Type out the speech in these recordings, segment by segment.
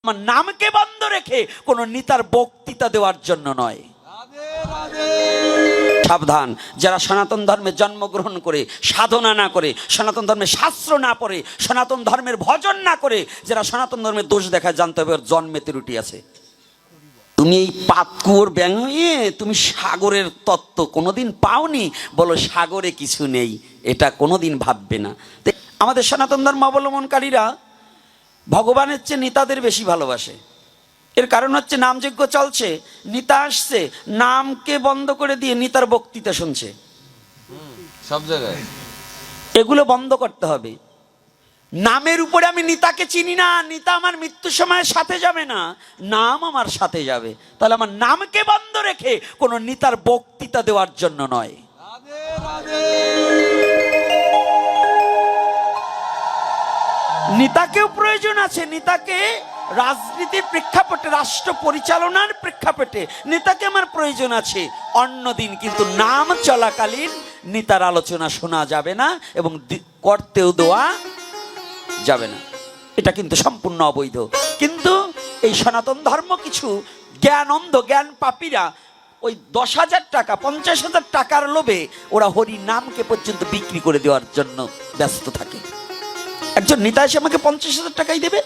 আমার নামকে বন্ধ রেখে কোন নেতার বক্তৃতা দেওয়ার জন্য নয়। সাবধান, যারা সনাতন ধর্মে জন্মগ্রহণ করে সাধনা না করে, সনাতন ধর্মের শাস্ত্র না পড়ে, সনাতন ধর্মের ভজন না করে, যারা সনাতন ধর্মের দোষ দেখায়, জানতে হবে ওর জন্মে ত্রুটি আছে। তুমি এই পাতকুয়োর ব্যাঙ হয়ে তুমি সাগরের তত্ত্ব কোনোদিন পাওনি, বলো সাগরে কিছু নেই, এটা কোনোদিন ভাববে না। আমাদের সনাতন ধর্ম অবলম্বনকারীরা ভগবানের চেয়ে নেতাদের বেশি ভালোবাসে। এর কারণ হচ্ছে নামযজ্ঞ চলছে, নেতা আসছে, নামকে বন্ধ করে দিয়ে নেতার বক্তৃতা শুনছে সব জায়গায়। এগুলো বন্ধ করতে হবে। নামের উপরে আমি নেতাকে চিনি না, নেতা আমার মৃত্যুর সময় সাথে যাবে না, নাম আমার সাথে যাবে। তাহলে আমার নামকে বন্ধ রেখে কোনো নেতার বক্তৃতা দেওয়ার জন্য নয়। নেতাকেও প্রয়োজন আছে, নেতাকে রাজনীতির প্রেক্ষাপটে, রাষ্ট্র পরিচালনার প্রেক্ষাপটে নেতাকে আমার প্রয়োজন আছে। অন্যদিন কিন্তু নাম চলাকালীন নেতার আলোচনা শোনা যাবে না এবং করতেও দেওয়া যাবে না, এটা কিন্তু সম্পূর্ণ অবৈধ। কিন্তু এই সনাতন ধর্ম কিছু জ্ঞান অন্ধ, জ্ঞান পাপীরা ওই 10,000 টাকা 50,000 টাকার লোভে ওরা হরি নামকে পর্যন্ত বিক্রি করে দেওয়ার জন্য ব্যস্ত থাকে। একজন নেতা এসে আমাকে 50,000 টাকাই দেবে,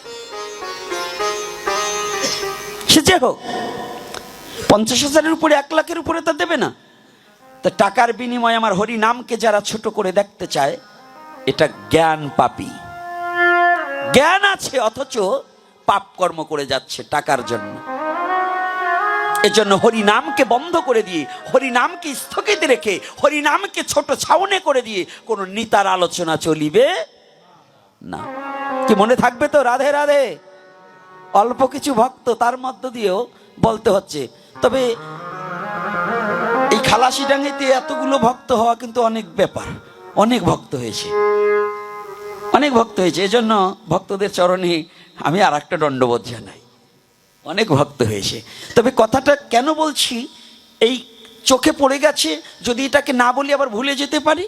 সে যে হোক, 50,000-এর উপরে 1 লাখের উপরে তা দেবে না। তা টাকার বিনিময়ে আমার হরি নামকে যারা ছোট করে দেখতে চায়, এটা জ্ঞান পাপী। জ্ঞান আছে অথচ পাপ কর্ম করে যাচ্ছে টাকার জন্য। এজন্য হরি নামকে বন্ধ করে দিয়ে, হরি নামকে স্থগিত রেখে, হরি নামকে ছোট ছাউনে করে দিয়ে কোন নেতার আলোচনা চলিবে না। কি মনে থাকবে তো? রাধে রাধে। অল্প কিছু ভক্ত, তার মধ্য দিয়েও বলতে হচ্ছে। তবে এই খালাসিডাঙ্গিতে এতগুলো ভক্ত হওয়া কিন্তু অনেক ব্যাপার, অনেক ভক্ত হয়েছে, অনেক ভক্ত হয়েছে। এজন্য ভক্তদের চরণে আমি আর একটা দণ্ডবোধ জানাই, অনেক ভক্ত হয়েছে। তবে কথাটা কেন বলছি, এই চোখে পড়ে গেছে, যদি এটাকে না বলি আবার ভুলে যেতে পারি,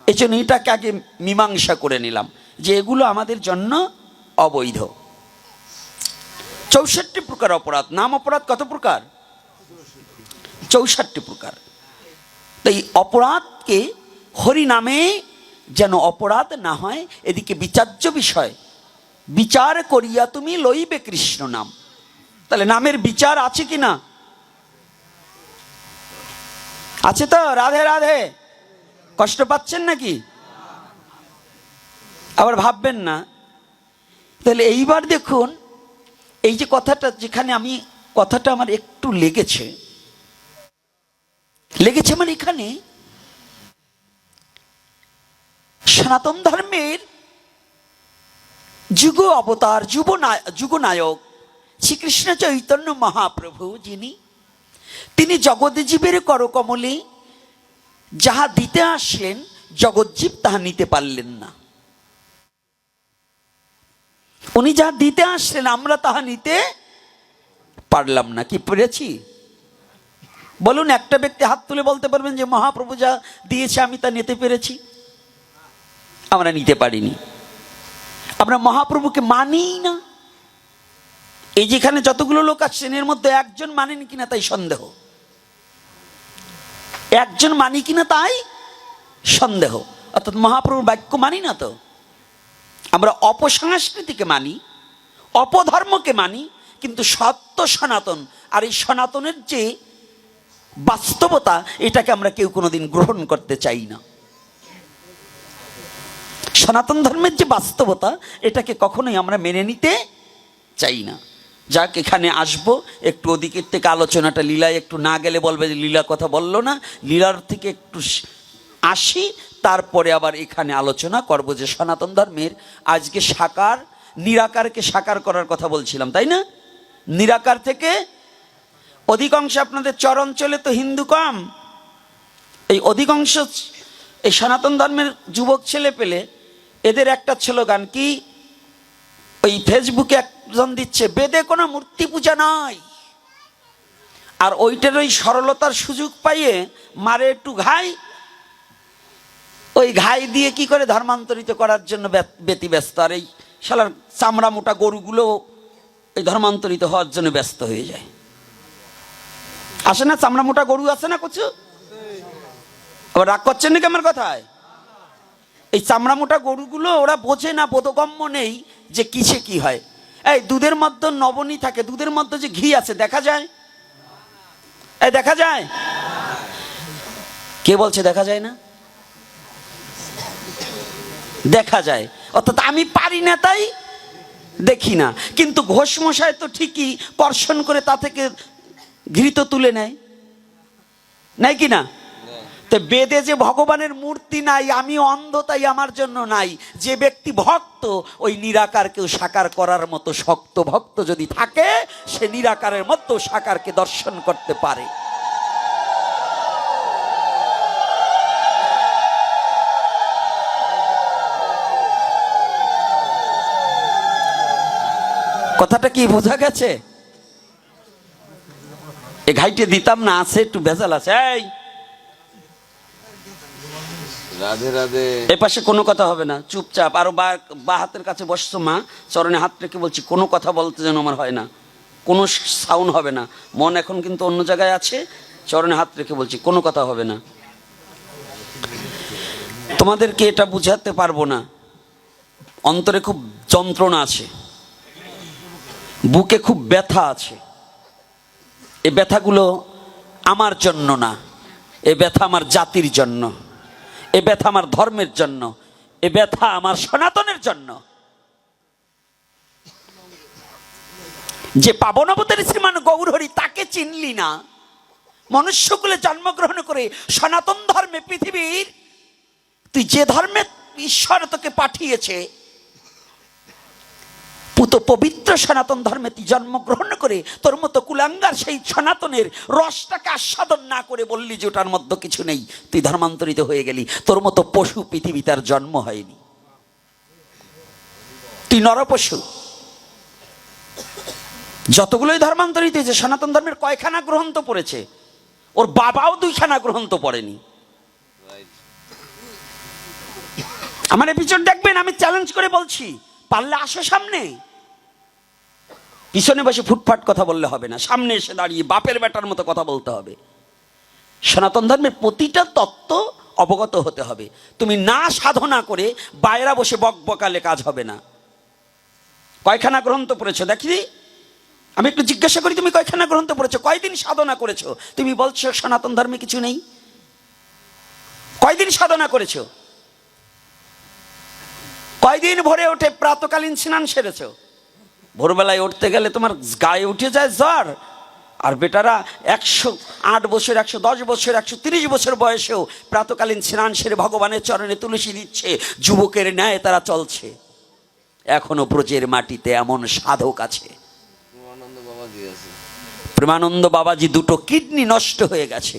এজন্য এটাকে আগে মীমাংসা করে নিলাম যে এগুলো আমাদের জন্য অবৈধ। 64 প্রকার অপরাধ। নাম অপরাধ কত প্রকার? 64 প্রকার। তাই অপরাধকে হরি নামে যেন অপরাধ না হয়, এদিকে বিচার্য বিষয়। বিচার করিয়া তুমি লইবে কৃষ্ণ নাম। তাহলে নামের বিচার আছে কি না? আছে তো? রাধে রাধে। কষ্ট পাচ্ছেন নাকি? আবার ভাববেন না। তাহলে এইবার দেখুন, এই যে কথাটা, যেখানে আমি কথাটা আমার একটু লেগেছে মানে এখানে সনাতন ধর্মের যুগ অবতার, যুগনায়ক শ্রীকৃষ্ণ চৈতন্য মহাপ্রভু, তিনি জগৎজীবের করকমলে যাহা দিতে আসলেন, জগৎজীব তাহা নিতে পারলেন না। উনি যা দিতে আসলেন আমরা তাহা নিতে পারলাম না। কি পেরেছি? বলুন, একটা ব্যক্তি হাত তুলে বলতে পারবেন যে মহাপ্রভু যা দিয়েছে আমি তা নিতে পেরেছি? আমরা নিতে পারিনি। আমরা মহাপ্রভুকে মানি না। এই যেখানে যতগুলো লোক আসছেন এর মধ্যে একজন মানেন কিনা তাই সন্দেহ, একজন মানি কিনা তাই সন্দেহ। অর্থাৎ মহাপ্রভুর বাক্য মানি না তো। আমরা অপসংস্কৃতিকে মানি, অপধর্মকে মানি, কিন্তু সত্য সনাতন আর এই সনাতনের যে বাস্তবতা, এটাকে আমরা কেউ কোনোদিন গ্রহণ করতে চাই না। সনাতন ধর্মের যে বাস্তবতা, এটাকে কখনোই আমরা মেনে নিতে চাই না। যাক, এখানে আসবো, একটু ওদিকের থেকে আলোচনাটা, লীলায় একটু না গেলে বলবে যে লীলা কথা বললো না, লীলার থেকে একটু আসি, তারপরে আবার এখানে আলোচনা করব যে সনাতন ধর্মের আজকে সাকার, নিরাকারকে সাকার করার কথা বলছিলাম, তাই না? নিরাকার থেকে অধিকাংশ, আপনাদের চরাঞ্চলে তো হিন্দু কম, এই অধিকাংশ এই সনাতন ধর্মের যুবক ছেলে পেলে, এদের একটা স্লোগান কি, ওই ফেসবুকে একজন দিচ্ছে, বেদে কোনো মূর্তি পূজা নাই। আর ওইটার ওই সরলতার সুযোগ পাইয়ে মারে একটু ঘাই, ওই ঘাই দিয়ে কি করে ধর্মান্তরিত করার জন্য ব্যতিব্যস্ত। আর এই শালার চামড়া মোটা গরুগুলো এই ধর্মান্তরিত হওয়ার জন্য ব্যস্ত হয়ে যায়। আসে না চামড়া মোটা গরু আছে না কিছু? আবার রাগ করছেন নাকি আমার কথায়? এই চামড়া মোটা গরুগুলো ওরা বোঝে না, বোধগম্য নেই যে কিসে কি হয়। এই দুধের মধ্যে নবনী থাকে, দুধের মধ্যে যে ঘি আছে দেখা যায়? এই দেখা যায়? কে বলছে দেখা যায় না? দেখা যায়। অর্থাৎ আমি পারি না তাই দেখি না, কিন্তু ঘোষ মশাই তো ঠিকই কর্ষণ করে তা থেকে ঘৃত তুলে নেয়, নাই কি না? তো বেদে যে ভগবানের মূর্তি নাই, আমি অন্ধ তাই আমার জন্য নাই। যে ব্যক্তি ভক্ত, ওই নিরাকারকেও সাকার করার মতো শক্ত ভক্ত যদি থাকে, সে নিরাকারের মতো সাকারকে দর্শন করতে পারে। কথাটা কি বোঝা গেছে? এ ঘাইটে দিতাম না, আছে একটু ভেজাল আছে। এই রাধে রাধে। এ পাশে কোনো কথা হবে না, চুপচাপ। আরো বা হাতের কাছে বসছো মা, চরণে হাত রেখে বলছি কোনো কথা বলতে যেন আমার হয় না, কোনো সাউন্ড হবে না। মন এখন কিন্তু অন্য জায়গায় আছে, চরণে হাত রেখে বলছি কোনো কথা হবে না। তোমাদেরকে এটা বুঝাতে পারবো না, অন্তরে খুব যন্ত্রণা আছে, বুকে খুব ব্যথা আছে। এই ব্যথাগুলো আমার জন্য না, এ ব্যথা আমার জাতির জন্য, এ ব্যথা আমার ধর্মের জন্য, এ ব্যথা আমার সনাতনের জন্য। যে পাবন অবতারী শ্রীমান গৌরহরি, তাকে চিনলি না। মনুষ্যকুলে জন্মগ্রহণ করে সনাতন ধর্মে, পৃথিবীর তুই যে ধর্মে ঈশ্বর তোকে পাঠিয়েছে, পুত পবিত্র সনাতন ধর্মে তুই জন্মগ্রহণ করে তোর মতো কুলাঙ্গার সেই সনাতনের রসটাকে আস্বাদন না করে বললি যে ওটার মধ্যে কিছু নেই, তুই ধর্মান্তরিত হয়ে গেলি। তোর মতো পশু পৃথিবী তার জন্ম হয়নি, তুই নরপশু। যতগুলোই ধর্মান্তরিত হয়েছে, সনাতন ধর্মের কয়খানা গ্রন্থ পড়েছে? ওর বাবাও 2খানা গ্রন্থ পড়েনি। আমার এপিসোড দেখবেন, আমি চ্যালেঞ্জ করে বলছি, পারলে আসো সামনে। পিছনে বসে ফুটফাট কথা বললে হবে না, সামনে এসে দাঁড়িয়ে বাপের বেটার মতো কথা বলতে হবে। সনাতন ধর্মের প্রতিটা তত্ত্ব অবগত হতে হবে। তুমি না সাধনা করে বাইরা বসে বক বকালে কাজ হবে না। কয়খানা গ্রন্থ পড়েছো দেখি? আমি একটু জিজ্ঞাসা করি, তুমি কয়খানা গ্রন্থ পড়েছো? কয়দিন সাধনা করেছো? তুমি বলছো সনাতন ধর্মে কিছু নেই। কয়দিন সাধনা করেছো? কয়দিন ভরে ওঠে প্রাতকালীন স্নান সেরেছো? ভোরবেলায় উঠতে গেলে তোমার গায়ে উঠে যায় জ্বর, আর বেটারা 108 বছর, 110 বছর, 130 বছর বয়সেও প্রাতকালীন স্নান সেরে ভগবানের চরণে তুলসী দিচ্ছে, যুবকের ন্যায় তারা চলছে। এখনো ব্রজের মাটিতে এমন সাধক আছে। প্রেমানন্দ বাবাজি 2টো কিডনি নষ্ট হয়ে গেছে,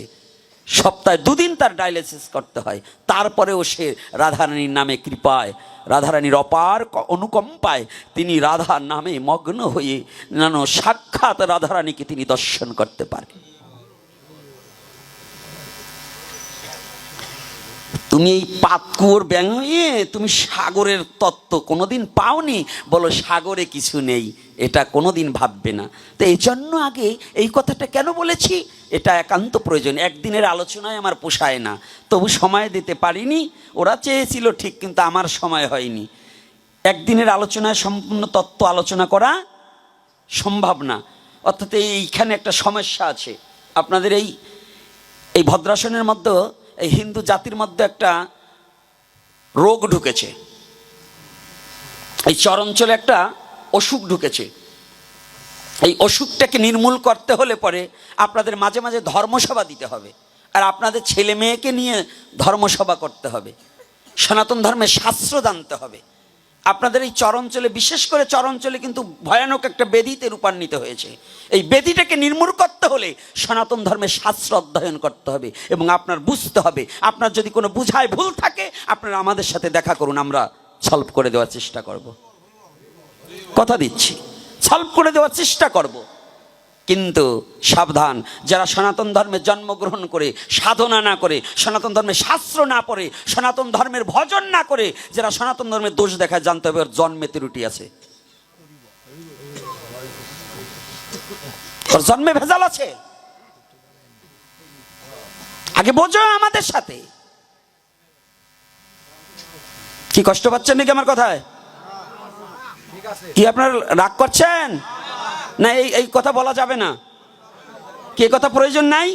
সপ্তাহে 2 দিন তার ডায়ালিসিস করতে হয়। তারপরেও সে রাধারানীর নামে কৃপায়, রাধারানীর অপার অনুকম্পায় তিনি রাধার নামে মগ্ন হয়ে সাক্ষাৎ রাধারানীকে তিনি দর্শন করতে পারেন। তুমি এই পাতকুয়োর ব্যাঙ হয়ে তুমি সাগরের তত্ত্ব কোনোদিন পাওনি, বলো সাগরে কিছু নেই, এটা কোনোদিন ভাববে না। তো এই জন্য আগে এই কথাটা কেন বলেছি, এটা একান্ত প্রয়োজন। একদিনের আলোচনায় আমার পোষায় না, তবু সময় দিতে পারিনি। ওরা চেয়েছিল ঠিক, কিন্তু আমার সময় হয়নি। একদিনের আলোচনায় সম্পূর্ণ তত্ত্ব আলোচনা করা সম্ভব না। অর্থাৎ এইখানে একটা সমস্যা আছে। আপনাদের এই ভদ্রাসনের মধ্যে, এই হিন্দু জাতির মধ্যে একটা রোগ ঢুকেছে, এই চরাঞ্চলে একটা অসুখ ঢুকেছে। এই অসুখটাকে নির্মূল করতে হলে পরে আপনাদের মাঝে মাঝে ধর্মসভা দিতে হবে, আর আপনাদের ছেলে মেয়েকে নিয়ে ধর্মসভা করতে হবে। সনাতন ধর্মের শাস্ত্র জানতে হবে। আপনাদের এই চরাঞ্চলে, বিশেষ করে চরাঞ্চলে কিন্তু ভয়ানক একটা ব্যাধিতে রূপান্বিত হয়েছে। এই ব্যাধিটাকে নির্মূল করতে হলে সনাতন ধর্মের শাস্ত্র অধ্যয়ন করতে হবে, এবং আপনার বুঝতে হবে। আপনার যদি কোনো বুঝায় ভুল থাকে, আপনারা আমাদের সাথে দেখা করুন, আমরা সলভ করে দেওয়ার চেষ্টা করব। কথা দিচ্ছি, সলভ করে দেওয়ার চেষ্টা করব। কিন্তু সাবধান, যারা সনাতন ধর্মে জন্মগ্রহণ করে সাধনা না করে, সনাতন ধর্মের শাস্ত্র না পড়ে, সনাতন ধর্মের ভজন না করে, যারা সনাতন ধর্মের দোষ দেখায়, জানতে হবে ওর জন্মে ত্রুটি আছে। ওর জন্মে ভেজাল আছে। আগে বোঝো আমাদের সাথে। কি কষ্ট পাচ্ছেন নাকি আমার কথায়? কি আপনার রাগ করছেন না? এই কথা বলা যাবে না? কে কথা প্রয়োজন নাই?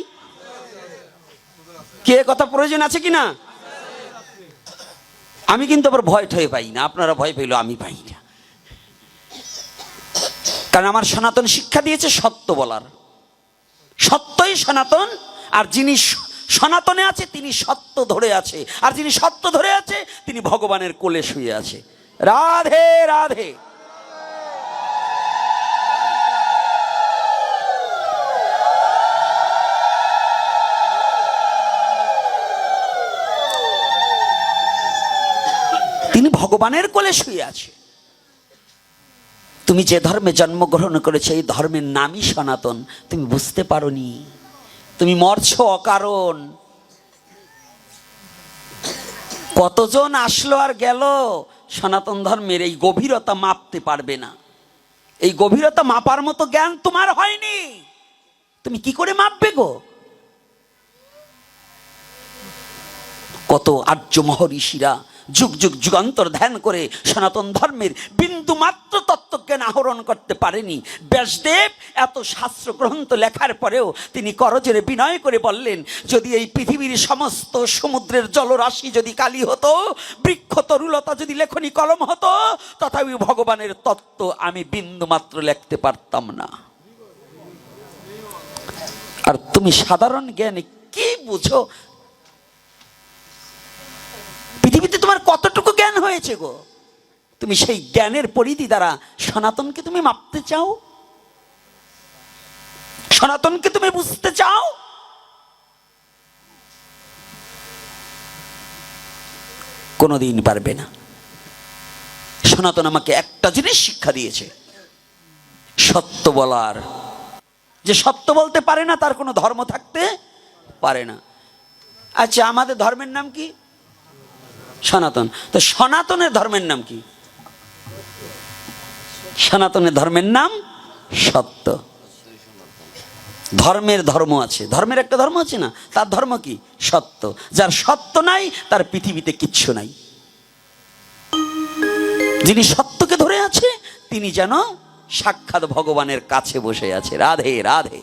কে কথা প্রয়োজন আছে কিনা? আমি কিন্তু আবার ভয় ঠয় পাই না, আপনারা ভয় পেলেও আমি পাই না। কারণ আমার সনাতন শিক্ষা দিয়েছে সত্য বলার। সত্যই সনাতন, আর যিনি সনাতনে আছে তিনি সত্য ধরে আছে, আর যিনি সত্য ধরে আছে তিনি ভগবানের কোলে শুয়ে আছে। রাধে রাধে। তিনি ভগবানের কোলে শুয়ে আছে। তুমি যে ধর্মে জন্মগ্রহণ করেছো এই ধর্মের নামই সনাতন, তুমি বুঝতে পারোনি, তুমি মরছো অকারণ। কতজন আসলো আর গেল, সনাতন ধর্মের এই গভীরতা মাপতে পারবে না। এই গভীরতা মাপার মতো জ্ঞান তোমার হয়নি, তুমি কি করে মাপবে গো? কত আর্য মহর্ষিরা যুগ যুগ যুগান্তর ধ্যান করে সনাতন ধর্মের বিন্দু মাত্র তত্ত্বজ্ঞান আহরণ করতে পারেনি। ব্যাসদেব এত শাস্ত্র গ্রন্থ লেখার পরেও তিনি করজোড়ে বিনয় করে বললেন, যদি এই পৃথিবীর সমস্ত সমুদ্রের জলরাশি যদি কালি হতো, বৃক্ষ তরুলতা যদি লেখনী কলম হতো, তথাপি ভগবানের তত্ত্ব আমি বিন্দু মাত্র লিখতে পারতাম না। আর তুমি সাধারণ জ্ঞানে কি বুঝো? পৃথিবীতে তোমার কতটুকু জ্ঞান হয়েছে গো? তুমি সেই জ্ঞানের পরিধি দ্বারা সনাতনকে তুমি মাপতে চাও? সনাতনকে তুমি বুঝতে চাও? কোনোদিন পারবে না। সনাতন আমাকে একটা জিনিস শিক্ষা দিয়েছে, সত্য বলার। যে সত্য বলতে পারে না তার কোনো ধর্ম থাকতে পারে না। আচ্ছা, আমাদের ধর্মের নাম কি? সনাতন। তো সনাতনের ধর্মের নাম কি? সনাতনের ধর্মের নাম সত্য। ধর্মের ধর্ম আছে, ধর্মের একটা ধর্ম আছে না, তার ধর্ম কি? সত্য। যার সত্য নাই তার পৃথিবীতে কিচ্ছু নাই। যিনি সত্যকে ধরে আছে তিনি যেন সাক্ষাৎ ভগবানের কাছে বসে আছে। রাধে রাধে।